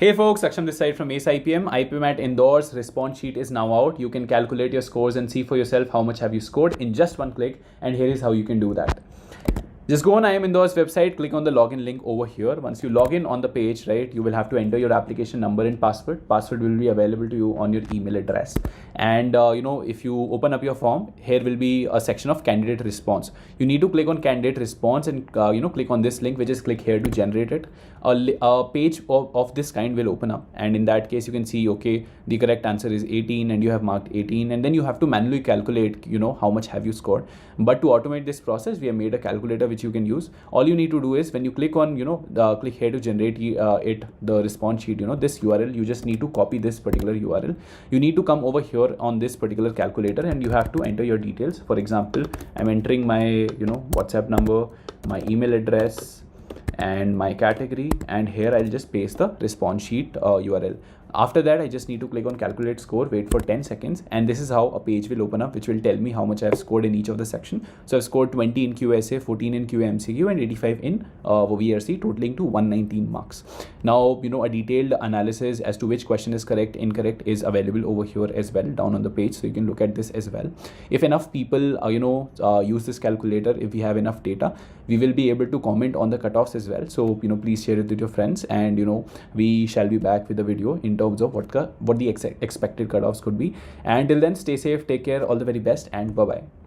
Hey folks, Aksham this side from AceIPM. IPMAT Indore's response sheet is now out. You can calculate your scores and see for yourself how much have you scored in just one click, and here is how you can do that. Just go on IIM Indore's website, click on the login link over here. Once you log in on the page, right, you will have to enter your application number and password. Password will be available to you on your email address. And if you open up your form, here will be a section of candidate response. You need to click on candidate response and click on this link, which is click here to generate it. A page of this kind will open up, and in that case you can see, okay, the correct answer is 18 and you have marked 18, and then you have to manually calculate how much have you scored. But to automate this process, we have made a calculator which you can use. All you need to do is when you click on click here to generate the response sheet, this URL, you just need to copy this particular URL. You need to come over here on this particular calculator and you have to enter your details. For example, I'm entering my WhatsApp number, my email address and my category, and here I'll just paste the response sheet URL. After that, I just need to click on calculate score, wait for 10 seconds, and this is how a page will open up, which will tell me how much I have scored in each of the section. So I've scored 20 in QSA, 14 in QMCQ, and 85 in VRC, totaling to 119 marks. Now, a detailed analysis as to which question is correct, incorrect is available over here as well, down on the page. So you can look at this as well. If enough people, use this calculator, if we have enough data, we will be able to comment on the cutoffs as well. So, please share it with your friends, and, we shall be back with the video in terms of what the expected cutoffs could be. And till then, stay safe, take care, all the very best, and bye bye.